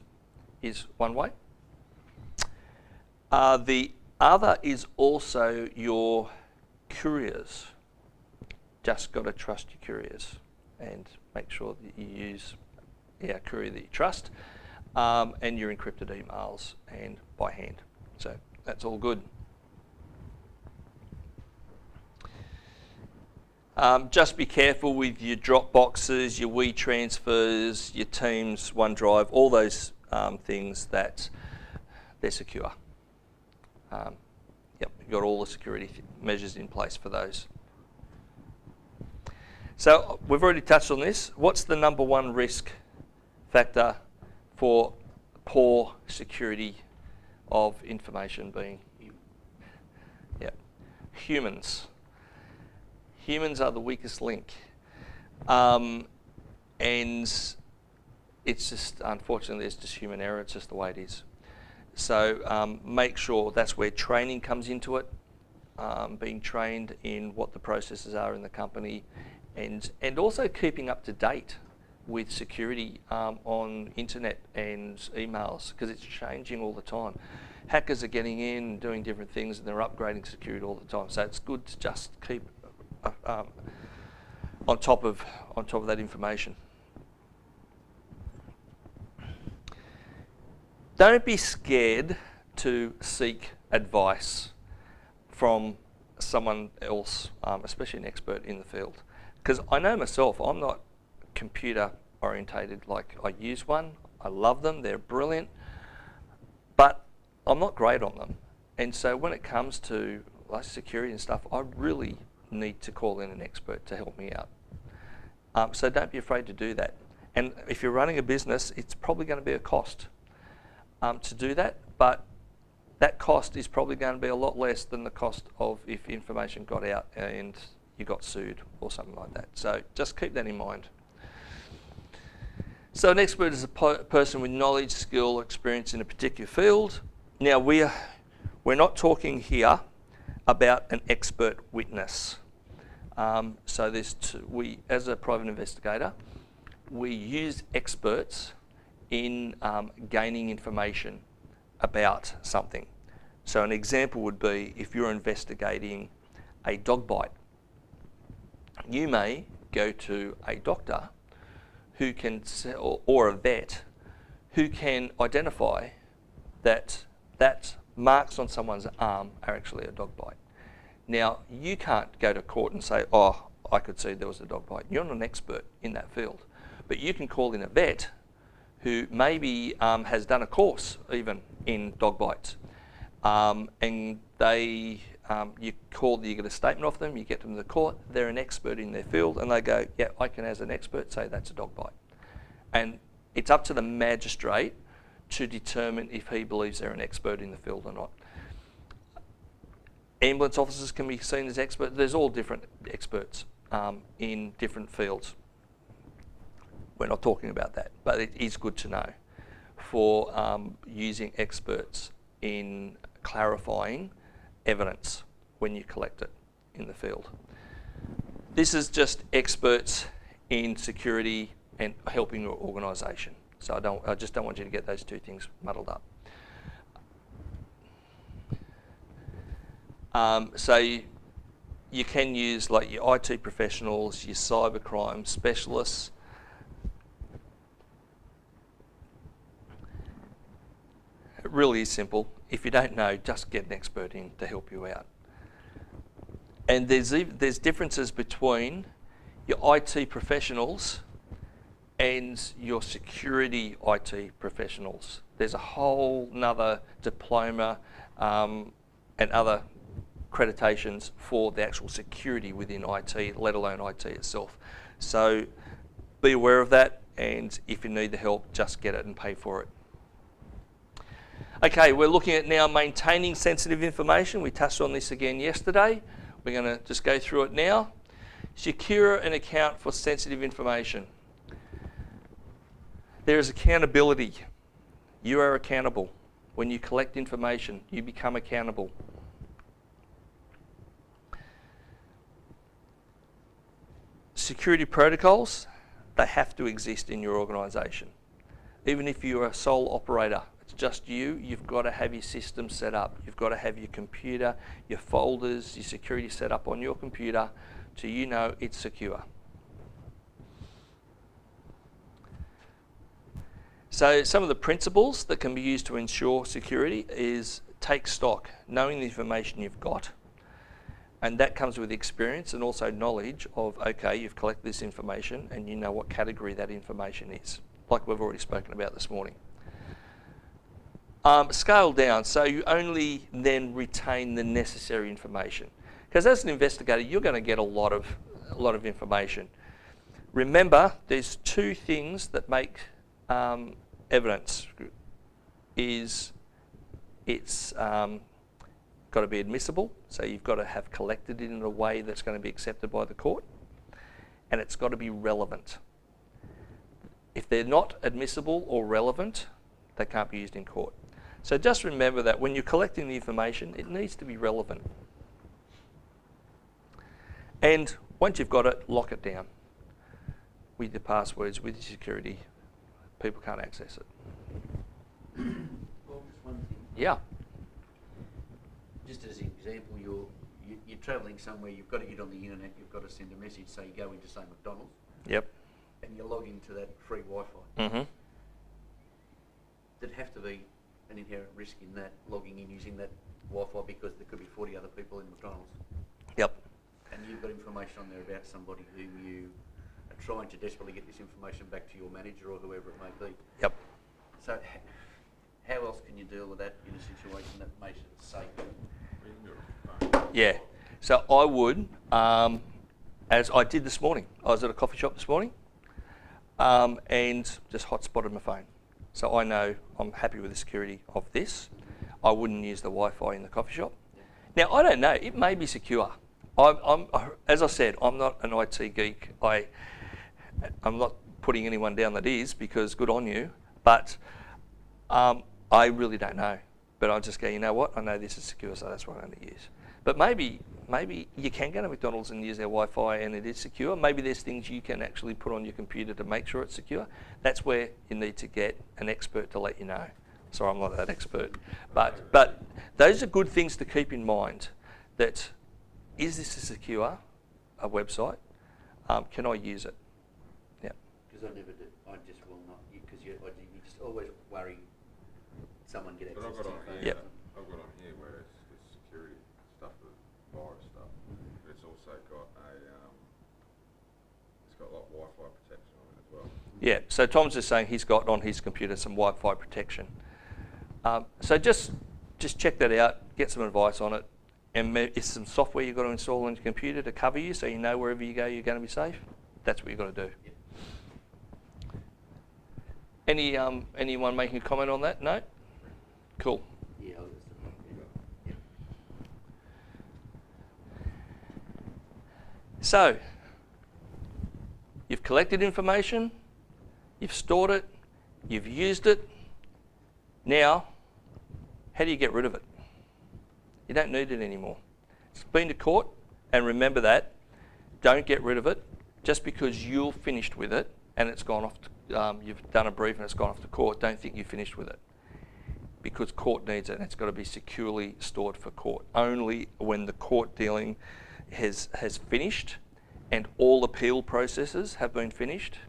is one way. The other is also your couriers. Just got to trust your couriers and make sure that you use a courier that you trust, and your encrypted emails and by hand. So that's all good. Just be careful with your Dropboxes, your WeTransfers, your Teams, OneDrive, all those things that they're secure. Yep, you've got all the security measures in place for those. So we've already touched on this. What's the number one risk factor for poor security of information being? Yep, humans. Humans are the weakest link, and it's just, unfortunately, it's just human error. It's just the way it is. So make sure that's where training comes into it, being trained in what the processes are in the company, and also keeping up to date with security on internet and emails, because it's changing all the time. Hackers are getting in and doing different things, and they're upgrading security all the time. So it's good to just keep on top of that information. Don't be scared to seek advice from someone else, especially an expert in the field. Because I know myself, I'm not computer orientated. Like, I use one, I love them, they're brilliant, but I'm not great on them. And so when it comes to like security and stuff, I really need to call in an expert to help me out. So don't be afraid to do that. And if you're running a business, it's probably going to be a cost to do that, but that cost is probably going to be a lot less than the cost of if information got out and you got sued or something like that. So just keep that in mind. So an expert is a person with knowledge, skill, or experience in a particular field. Now we're not talking here about an expert witness. So we, as a private investigator, we use experts in gaining information about something. So an example would be if you're investigating a dog bite, you may go to a doctor who can, or a vet, who can identify that marks on someone's arm are actually a dog bite. Now, you can't go to court and say, oh, I could see there was a dog bite. You're not an expert in that field. But you can call in a vet who maybe has done a course even in dog bites. And they, you get a statement off them, you get them to the court, they're an expert in their field, and they go, yeah, I can as an expert say that's a dog bite. And it's up to the magistrate to determine if he believes they're an expert in the field or not. Ambulance officers can be seen as experts. There's all different experts in different fields. We're not talking about that, but it is good to know for using experts in clarifying evidence when you collect it in the field. This is just experts in security and helping your organisation. So I just don't want you to get those two things muddled up. So you can use like your IT professionals, your cybercrime specialists. It really is simple. If you don't know, just get an expert in to help you out. And there's differences between your IT professionals and your security IT professionals. There's a whole nother diploma and other accreditations for the actual security within IT, let alone IT itself. So be aware of that, and if you need the help, just get it and pay for it. Okay, we're looking at now maintaining sensitive information. We touched on this again yesterday. We're going to just go through it now. Secure an account for sensitive information. There is accountability. You are accountable. When you collect information, you become accountable. Security protocols, they have to exist in your organisation. Even if you're a sole operator, it's just you, you've got to have your system set up. You've got to have your computer, your folders, your security set up on your computer so you know it's secure. So some of the principles that can be used to ensure security is take stock, knowing the information you've got. And that comes with experience and also knowledge of, okay, you've collected this information and you know what category that information is, like we've already spoken about this morning. Scale down, so you only then retain the necessary information. Because as an investigator, you're going to get a lot of information. Remember, there's two things that make evidence. It's got to be admissible, so you've got to have collected it in a way that's going to be accepted by the court, and it's got to be relevant. If they're not admissible or relevant, they can't be used in court. So just remember that when you're collecting the information, it needs to be relevant. And once you've got it, lock it down. with your passwords, with your security, people can't access it. Well, just one thing. Yeah. Just as an example, you're travelling somewhere, you've got to get on the internet, you've got to send a message, say you go into, say, McDonald's, Yep. and you log into that free Wi-Fi. Mm-hmm. There'd have to be an inherent risk in that, logging in using that Wi-Fi, because there could be 40 other people in McDonald's. Yep. And you've got information on there about somebody who you are trying to desperately get this information back to your manager or whoever it may be. Yep. So how else can you deal with that in a situation that makes it safe? Yeah. So I would, as I did this morning. I was at a coffee shop this morning and just hotspotted my phone. So I know I'm happy with the security of this. I wouldn't use the Wi-Fi in the coffee shop. Now, I don't know. It may be secure. As I said, I'm not an IT geek. I'm not putting anyone down that is, because good on you. But I really don't know. But I'll just go, you know what? I know this is secure, so that's what I'm going to use. But maybe you can go to McDonald's and use their Wi-Fi and it is secure. Maybe there's things you can actually put on your computer to make sure it's secure. That's where you need to get an expert to let you know. Sorry, I'm not that expert. But those are good things to keep in mind. That, is this a secure website? Can I use it? Yeah. Because I never do. I just will not. Because you just always worry someone get access But I've got to on your here, Yep. I've got on here where it's security stuff, the virus stuff. But it's also got it's got like Wi-Fi protection on it as well. Yeah, so Tom's just saying he's got on his computer some Wi-Fi protection. So just check that out, get some advice on it, and it's some software you've got to install on your computer to cover you so you know wherever you go you're going to be safe. That's what you've got to do. Yep. Anyone making a comment on that? No? Cool. Yeah, I was just So, you've collected information, you've stored it, you've used it. Now, how do you get rid of it? You don't need it anymore. It's been to court, and remember that. Don't get rid of it just because you're finished with it and it's gone off. You've done a brief and it's gone off to court. Don't think you're finished with it, because court needs it and it's got to be securely stored for court. Only when the court dealing has finished and all appeal processes have been finished,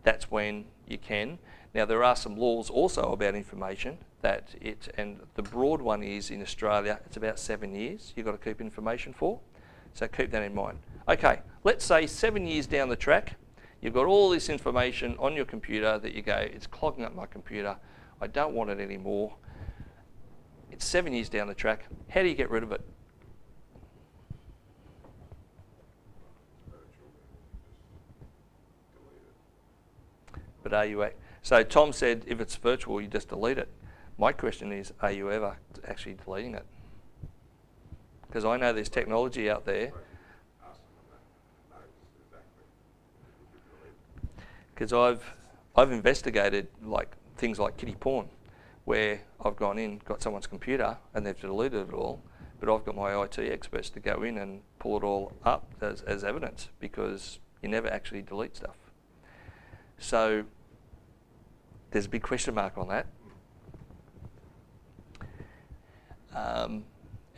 that's when you can. Now, there are some laws also about information and the broad one is in Australia, it's about 7 years you've got to keep information for. So keep that in mind. Okay, let's say 7 years down the track, you've got all this information on your computer that you go, it's clogging up my computer, I don't want it anymore. It's 7 years down the track. How do you get rid of it? But are you... So Tom said if it's virtual, you just delete it. My question is, are you ever actually deleting it? Because I know there's technology out there. Because I've investigated like things like kiddie porn, where I've gone in, got someone's computer, and they've deleted it all, but I've got my IT experts to go in and pull it all up as evidence, because you never actually delete stuff. So there's a big question mark on that.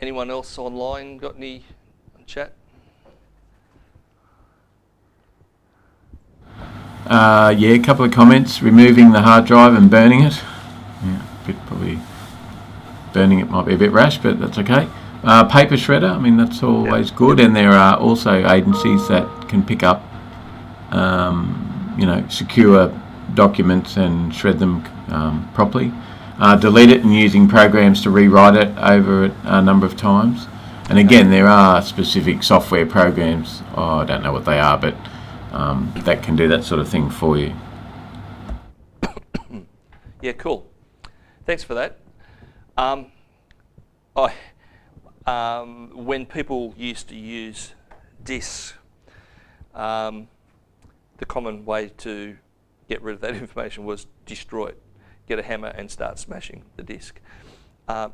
Anyone else online got any chat? Yeah, a couple of comments. Removing the hard drive and burning it. Yeah, probably burning it might be a bit rash, but that's okay. Paper shredder, I mean, that's always good. And there are also agencies that can pick up, secure documents and shred them properly. Delete it and using programs to rewrite it over a number of times. And again, there are specific software programs, I don't know what they are, but that can do that sort of thing for you. Yeah, cool. Thanks for that. When people used to use disks, the common way to get rid of that information was destroy it. Get a hammer and start smashing the disk.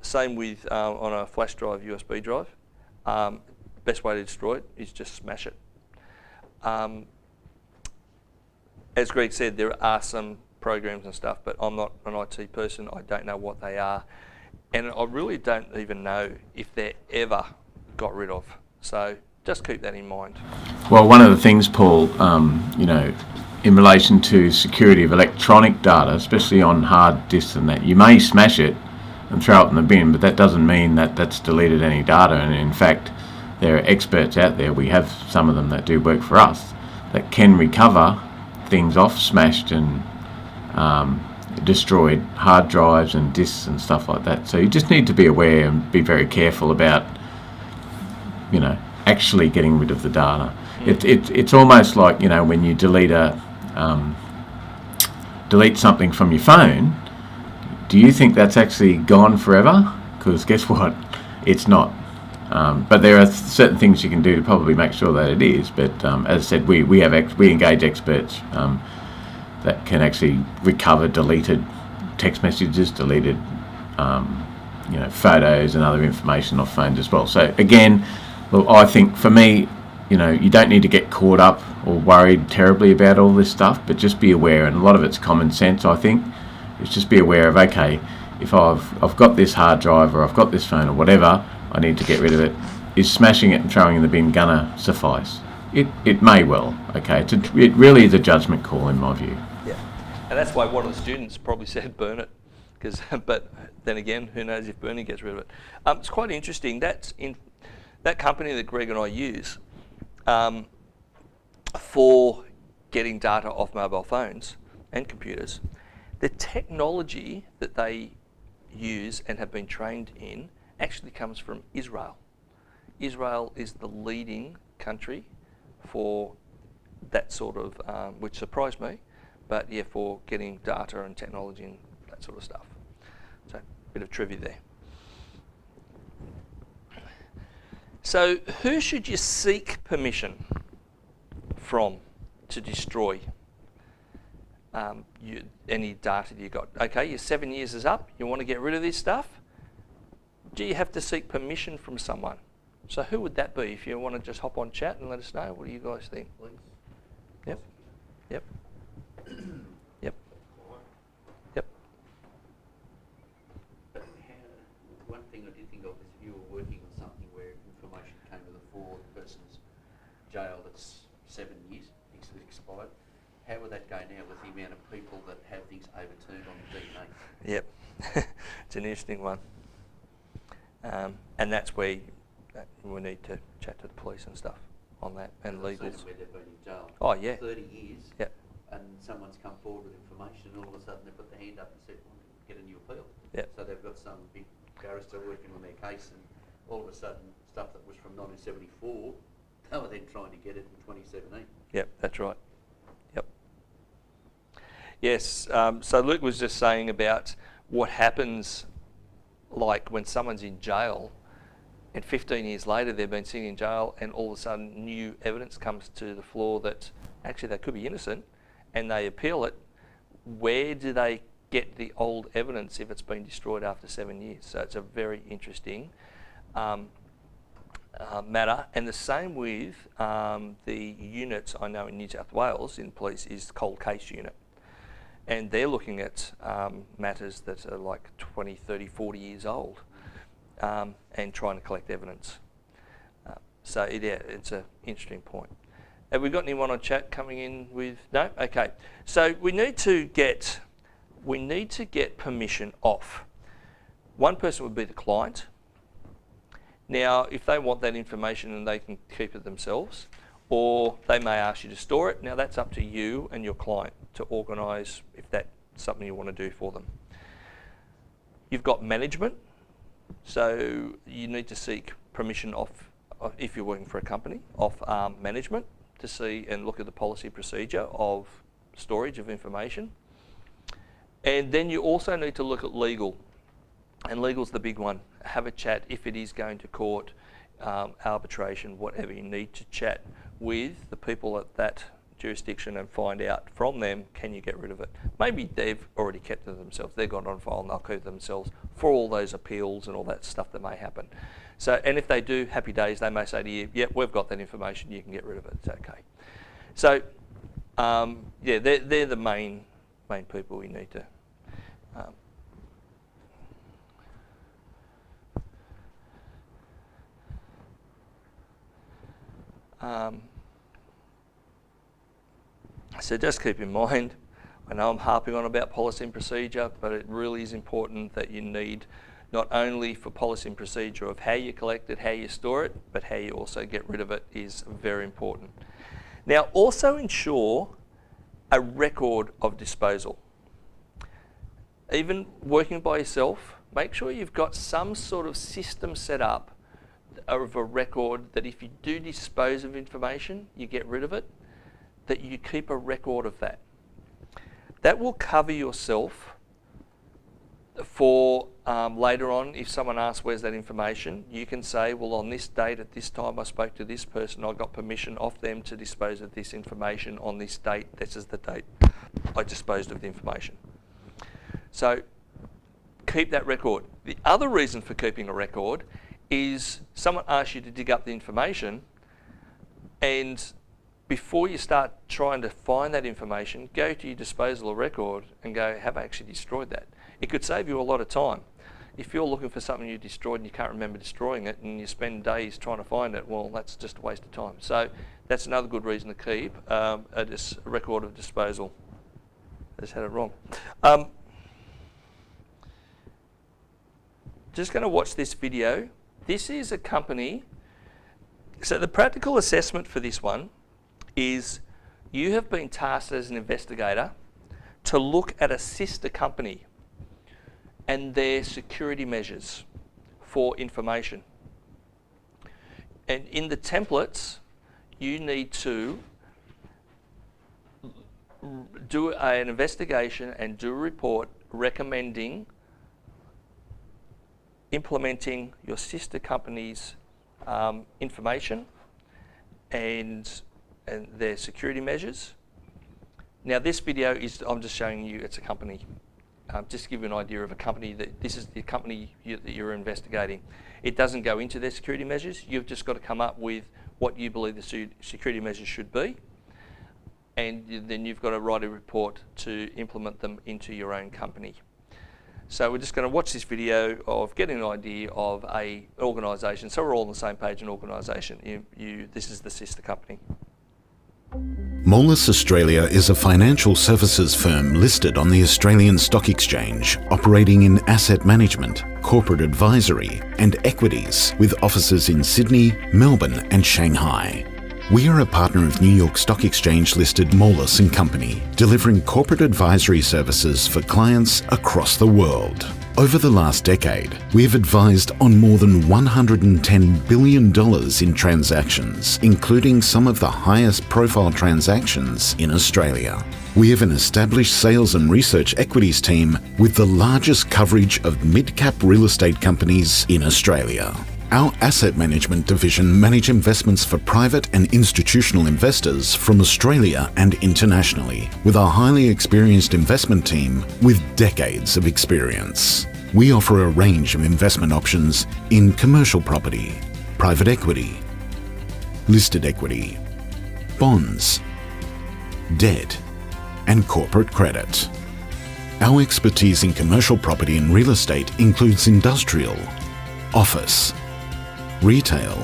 Same with on a flash drive, USB drive. Best way to destroy it is just smash it. as Greg said, there are some programs and stuff, but I'm not an IT person. I don't know what they are. And I really don't even know if they're ever got rid of. So just keep that in mind. Well, one of the things, Paul, you know, in relation to security of electronic data, especially on hard disks and that, you may smash it and throw it in the bin, but that doesn't mean that that's deleted any data. And in fact, there are experts out there, we have some of them that do work for us, that can recover things off smashed and destroyed hard drives and disks and stuff like that. So you just need to be aware and be very careful about, you know, actually getting rid of the data. It's almost like, you know, when you delete something from your phone, do you think that's actually gone forever? Because guess what, it's not. But there are certain things you can do to probably make sure that it is. But as I said, we engage experts that can actually recover deleted text messages, deleted you know, photos and other information off phones as well. So again, look, I think for me, you know, you don't need to get caught up or worried terribly about all this stuff, but just be aware, and a lot of it's common sense, I think. Is just be aware of, okay, if I've got this hard drive or I've got this phone or whatever, I need to get rid of it. Is smashing it and throwing it in the bin gonna suffice? It may well, okay. It really is a judgment call in my view. Yeah, and that's why one of the students probably said burn it, because. But then again, who knows if burning gets rid of it? It's quite interesting. That's in that company that Greg and I use for getting data off mobile phones and computers. The technology that they use and have been trained in actually comes from Israel. Israel is the leading country for that sort of, which surprised me, but yeah, for getting data and technology and that sort of stuff. So, a bit of trivia there. So, who should you seek permission from to destroy any data that you got? Okay, your 7 years is up, you want to get rid of this stuff. Do you have to seek permission from someone? So who would that be? If you want to just hop on chat and let us know, what do you guys think? Police. Yep. Yep. Yep. Yep. But one thing I did think of is if you were working on something where information came to the fore, the person's jailed, it's 7 years, it's expired. How would that go now with the amount of people that have things overturned on the DNA? Yep. It's an interesting one. And that's where we need to chat to the police and stuff on that, and I've seen legals. it where they've been in jail Oh, yeah. 30 years, Yep. and someone's come forward with information, and all of a sudden they put their hand up and said, well, get a new appeal. Yep. So they've got some big barrister working on their case, and all of a sudden stuff that was from 1974, they were then trying to get it in 2017. Yep, that's right. Yep. Yes, so Luke was just saying about what happens, like when someone's in jail and 15 years later they've been sitting in jail and all of a sudden new evidence comes to the floor that actually they could be innocent and they appeal it. Where do they get the old evidence if it's been destroyed after 7 years? So it's a very interesting matter. And the same with the units I know in New South Wales in police is the cold case unit. And they're looking at matters that are like 20, 30, 40 years old and trying to collect evidence. So it's an interesting point. Have we got anyone on chat coming in with? No? Okay. So we need to get permission off. One person would be the client. Now, if they want that information and they can keep it themselves, or they may ask you to store it. Now that's up to you and your client to organise if that's something you want to do for them. You've got management, so you need to seek permission off, if you're working for a company, off management to see and look at the policy procedure of storage of information. And then you also need to look at legal, and legal's the big one. Have a chat if it is going to court, arbitration, whatever. You need to chat with the people at that jurisdiction and find out from them, can you get rid of it? Maybe they've already kept it themselves. They've got it on file and they'll keep it themselves for all those appeals and all that stuff that may happen. So, and if they do, happy days, they may say to you, yep, we've got that information, you can get rid of it, it's okay. So, yeah, they're the main people we need to. So just keep in mind, I know I'm harping on about policy and procedure, but it really is important that you need not only for policy and procedure of how you collect it, how you store it, but how you also get rid of it is very important. Now, also ensure a record of disposal. Even working by yourself, make sure you've got some sort of system set up of a record that if you do dispose of information, you get rid of it, that you keep a record of that. That will cover yourself for later on, if someone asks where's that information, you can say, well, on this date at this time I spoke to this person, I got permission off them to dispose of this information on this date, this is the date I disposed of the information. So keep that record. The other reason for keeping a record is someone asks you to dig up the information, and before you start trying to find that information, go to your disposal record and go, have I actually destroyed that? It could save you a lot of time. If you're looking for something you destroyed and you can't remember destroying it and you spend days trying to find it, well, that's just a waste of time. So that's another good reason to keep a record of disposal. I just had it wrong. Just going to watch this video. This is a company. So the practical assessment for this one is you have been tasked as an investigator to look at a sister company and their security measures for information. And in the templates, you need to do an investigation and do a report recommending implementing your sister company's information and their security measures. Now this video is, I'm just showing you it's a company. Just to give you an idea of a company, that this is the company that you're investigating. It doesn't go into their security measures. You've just got to come up with what you believe the security measures should be, and then you've got to write a report to implement them into your own company. So we're just going to watch this video of getting an idea of an organisation. So we're all on the same page, an organisation. This is the sister company. Moelis Australia is a financial services firm listed on the Australian Stock Exchange, operating in asset management, corporate advisory and equities, with offices in Sydney, Melbourne and Shanghai. We are a partner of New York Stock Exchange listed Moelis & Company, delivering corporate advisory services for clients across the world. Over the last decade, we have advised on more than $110 billion in transactions, including some of the highest profile transactions in Australia. We have an established sales and research equities team with the largest coverage of mid-cap real estate companies in Australia. Our asset management division manage investments for private and institutional investors from Australia and internationally, with our highly experienced investment team with decades of experience. We offer a range of investment options in commercial property, private equity, listed equity, bonds, debt, and corporate credit. Our expertise in commercial property and real estate includes industrial, office, retail,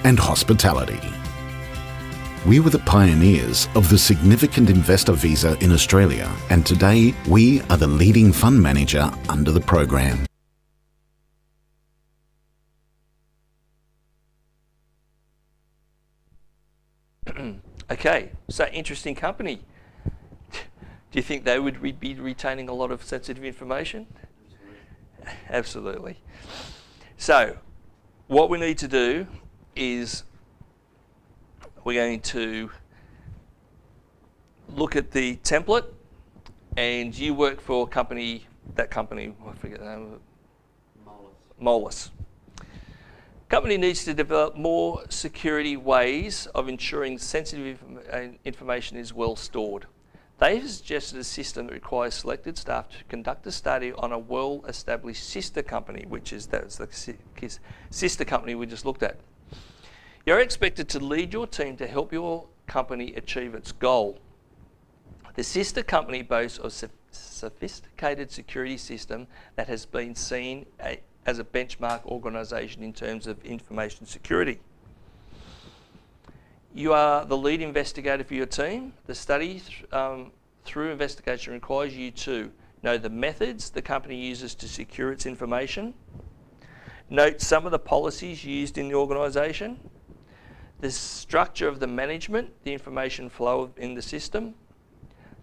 and hospitality. We were the pioneers of the significant investor visa in Australia, and today we are the leading fund manager under the program. Okay, so interesting company. Do you think they would be retaining a lot of sensitive information? Absolutely. So, what we need to do is we're going to look at the template, and you work for that company, I forget the name of it. Moelis. Company needs to develop more security ways of ensuring sensitive information is well stored. They have suggested a system that requires selected staff to conduct a study on a well-established sister company, that's the sister company we just looked at. You're expected to lead your team to help your company achieve its goal. The sister company boasts a sophisticated security system that has been seen as a benchmark organisation in terms of information security. You are the lead investigator for your team. The study through investigation requires you to know the methods the company uses to secure its information, note some of the policies used in the organisation, the structure of the management, the information flow in the system,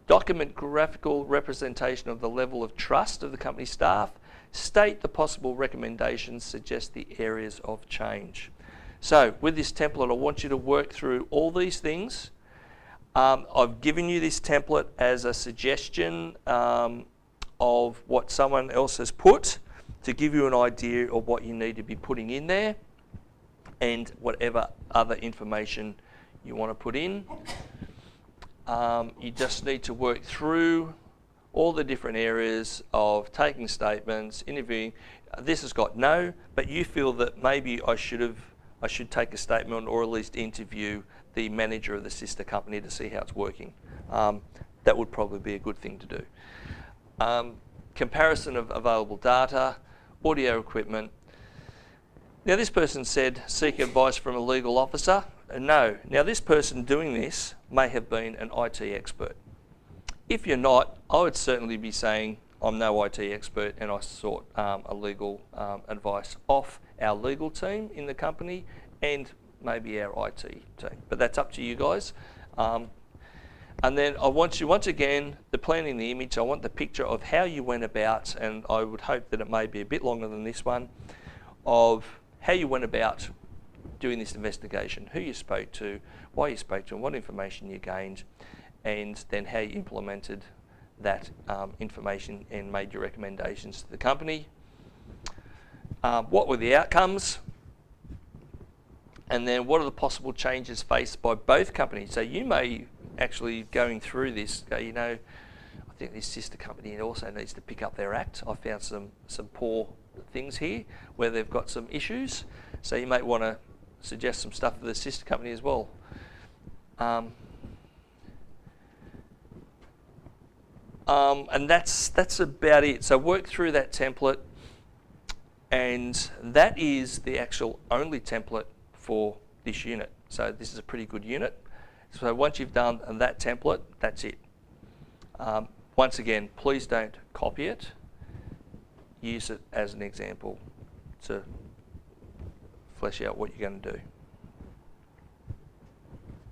document graphical representation of the level of trust of the company staff, state the possible recommendations, suggest the areas of change. So with this template, I want you to work through all these things. I've given you this template as a suggestion of what someone else has put to give you an idea of what you need to be putting in there and whatever other information you want to put in. You just need to work through all the different areas of taking statements, interviewing. This has got no, but you feel that maybe I should take a statement or at least interview the manager of the sister company to see how it's working. That would probably be a good thing to do. Comparison of available data, audio equipment. Now this person said seek advice from a legal officer. No. Now this person doing this may have been an IT expert. If you're not, I would certainly be saying I'm no IT expert and I sought a legal advice off our legal team in the company and maybe our IT team. But that's up to you guys. And then I want you, once again, the planning the image, I want the picture of how you went about, and I would hope that it may be a bit longer than this one, of how you went about doing this investigation, who you spoke to, why you spoke to them, what information you gained, and then how you implemented that information and made your recommendations to the company. What were the outcomes? And then what are the possible changes faced by both companies? So you may actually going through this go, you know, I think this sister company also needs to pick up their act. I found some poor things here where they've got some issues. So you might want to suggest some stuff for the sister company as well. And that's about it. So work through that template, and that is the actual only template for this unit. So this is a pretty good unit. So once you've done that template, that's it. Once again, please don't copy it. Use it as an example to flesh out what you're going to do.